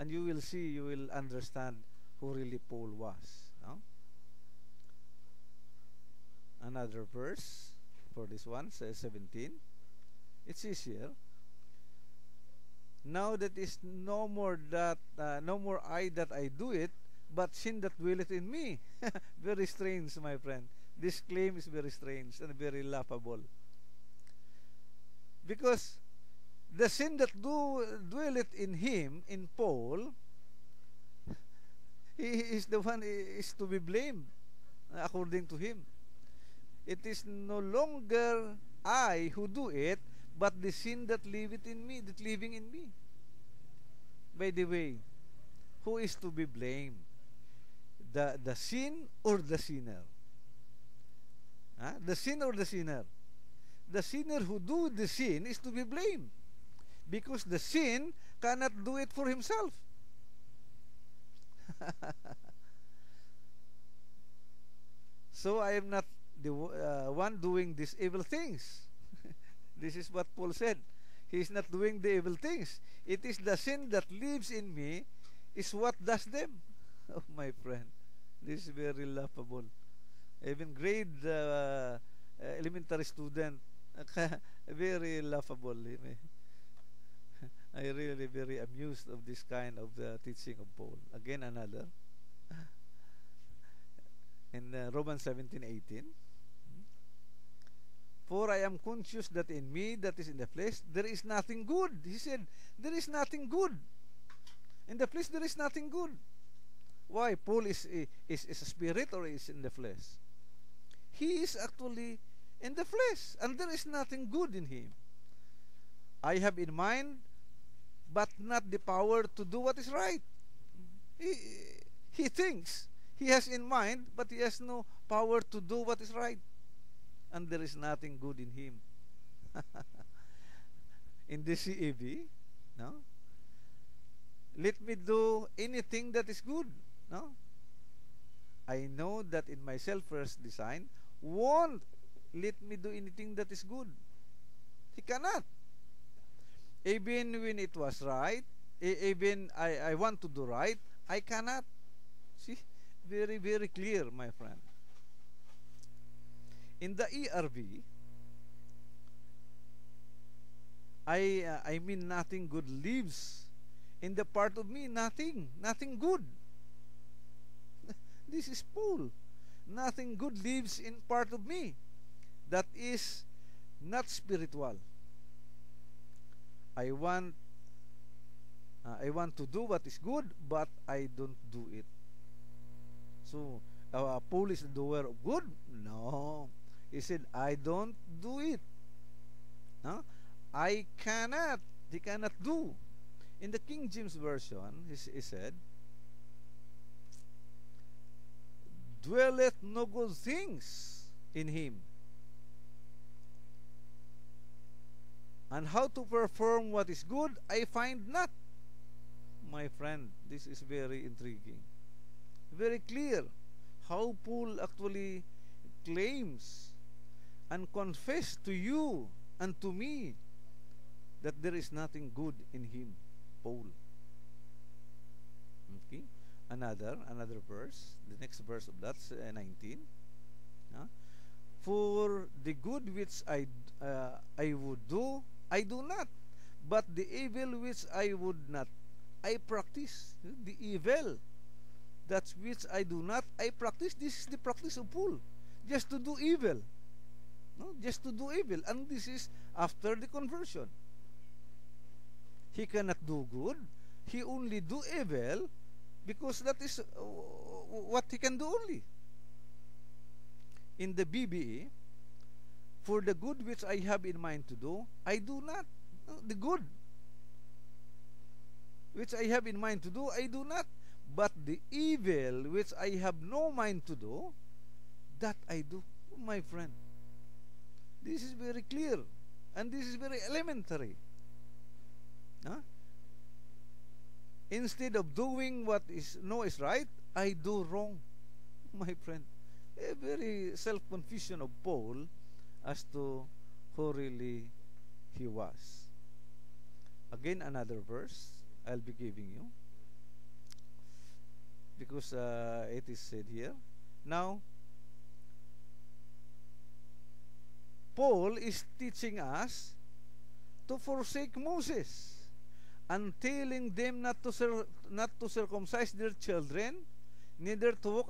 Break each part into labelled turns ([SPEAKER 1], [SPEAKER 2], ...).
[SPEAKER 1] And you will see, you will understand who really Paul was. No? Another verse for this one says 17. It's easier. Now that is no more that no more I that I do it, but sin that dwelleth in me. Very strange, my friend. This claim is very strange and very laughable. Because the sin that dwelleth in him, in Paul, he is the one is to be blamed according to him. It is no longer I who do it, but the sin that liveth in me, that living in me. By the way, who is to be blamed? The sin or the sinner? Huh? The sin or the sinner? The sinner who do the sin is to be blamed, because the sin cannot do it for himself. So I am not the one doing these evil things. This is what Paul said. He is not doing the evil things. It is the sin that lives in me is what does them. Oh, my friend, this is very laughable. Even grade elementary student, very laughable. I really very amused of this kind of teaching of Paul. Again, another. In Romans 17:18. For I am conscious that in me, that is in the flesh, there is nothing good. He said, there is nothing good. In the flesh, there is nothing good. Why? Paul is a spirit or is in the flesh? He is actually in the flesh, and there is nothing good in him. I have in mind, but not the power to do what is right. He thinks he has in mind, but he has no power to do what is right. And there is nothing good in him. In the CEV, no? Let me do anything that is good, no? I know that in my self-first design won't let me do anything that is good. He cannot. Even when it was right, even I want to do right, I cannot. See? Very, very clear, my friend. In the ERV, I mean nothing good lives in the part of me. Nothing good. This is Paul. Nothing good lives in part of me that is not spiritual. I want to do what is good, but I don't do it. So Paul is the doer of good? No. He said, I don't do it. No? I cannot. He cannot do. In the King James Version, he said, dwelleth no good things in him. And how to perform what is good, I find not. My friend, this is very intriguing. Very clear how Paul actually claims and confess to you and to me that there is nothing good in him, Paul. Okay, another verse, the next verse of that, 19. For the good which I would do, I do not, but the evil which I would not, I practice. The evil, that which I do not, I practice. This is the practice of Paul, just to do evil. No, just to do evil, and this is after the conversion. He cannot do good. He only do evil because that is what he can do only. In the BBE, for the good which I have in mind to do, I do not. The good which I have in mind to do, I do not. But the evil which I have no mind to do, that I do. Oh, my friend, this is very clear, and this is very elementary. Huh? Instead of doing what is right, I do wrong. My friend, a very self-confusion of Paul as to who really he was. Again, another verse I'll be giving you. because it is said here. Now, Paul is teaching us to forsake Moses and telling them not to circumcise their children, neither to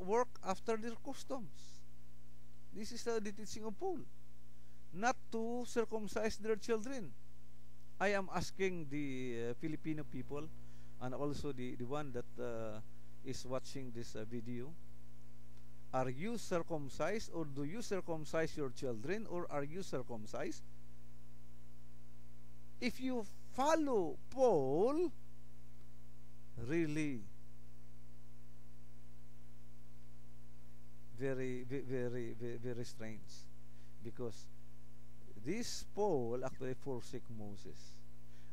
[SPEAKER 1] work after their customs. This is the teaching of Paul, not to circumcise their children. I am asking the Filipino people and also the one that is watching this video, are you circumcised, or do you circumcise your children, or are you circumcised? If you follow Paul, really very strange, because this Paul actually forsake Moses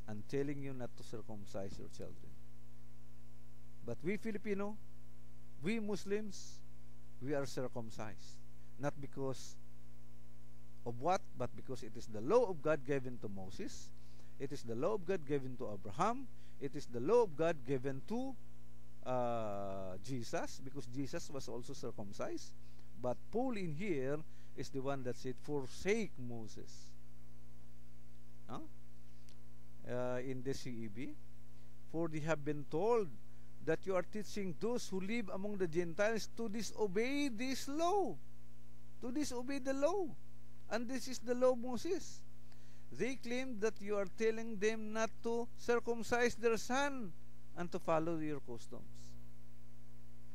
[SPEAKER 1] and telling you not to circumcise your children. But we Filipino, we Muslims, we are circumcised, not because of what, but because it is the law of God given to Moses, it is the law of God given to Abraham, it is the law of God given to Jesus, because Jesus was also circumcised. But Paul in here is the one that said forsake Moses. Huh? In the CEB, for they have been told that you are teaching those who live among the Gentiles to disobey this law, to disobey the law, and this is the law of Moses. They claim that you are telling them not to circumcise their son and to follow your customs.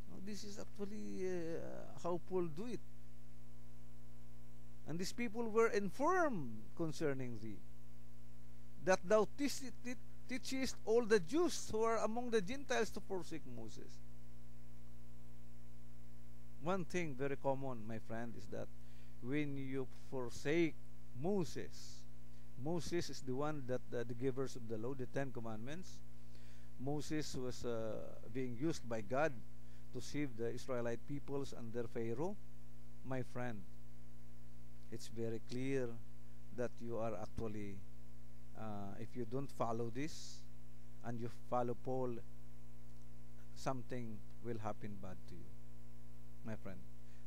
[SPEAKER 1] Now, this is actually how Paul do it. And these people were informed concerning thee, that thou teachest all the Jews who are among the Gentiles to forsake Moses. One thing very common, my friend, is that when you forsake Moses, Moses is the one that the givers of the law, the Ten Commandments. Moses was being used by God to save the Israelite peoples under Pharaoh. My friend, it's very clear that you are actually, if you don't follow this and you follow Paul, something will happen bad to you, my friend.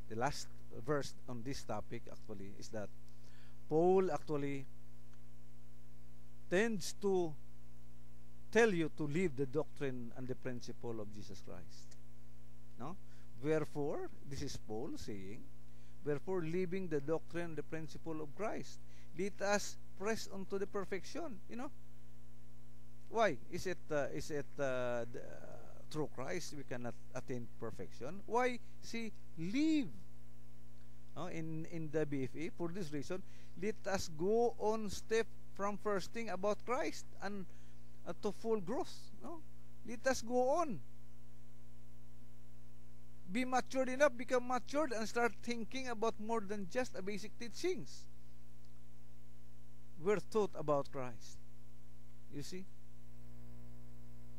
[SPEAKER 1] The last verse on this topic actually is that Paul actually tends to tell you to leave the doctrine and the principle of Jesus Christ. No? Wherefore, this is Paul saying, wherefore, leaving the doctrine and the principle of Christ, let us press on to the perfection. You know? Why? Is it through Christ we cannot attain perfection? Why? See, leave. In the BFA, for this reason, let us go on step from first thing about Christ and to full growth. No? Let us go on. Be matured enough, become matured, and start thinking about more than just a basic teachings. We're taught about Christ. You see?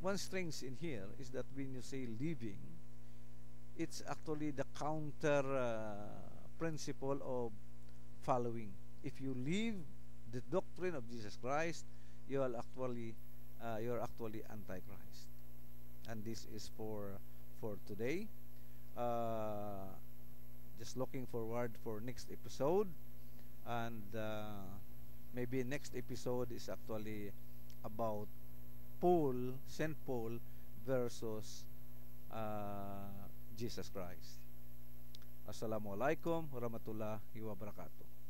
[SPEAKER 1] One strength in here is that when you say living, it's actually the counter principle of following. If you leave the doctrine of Jesus Christ, you're actually antichrist. And this is for today. Just looking forward for next episode, and maybe next episode is actually about Paul, Saint Paul versus Jesus Christ. Assalamualaikum warahmatullahi wabarakatuh.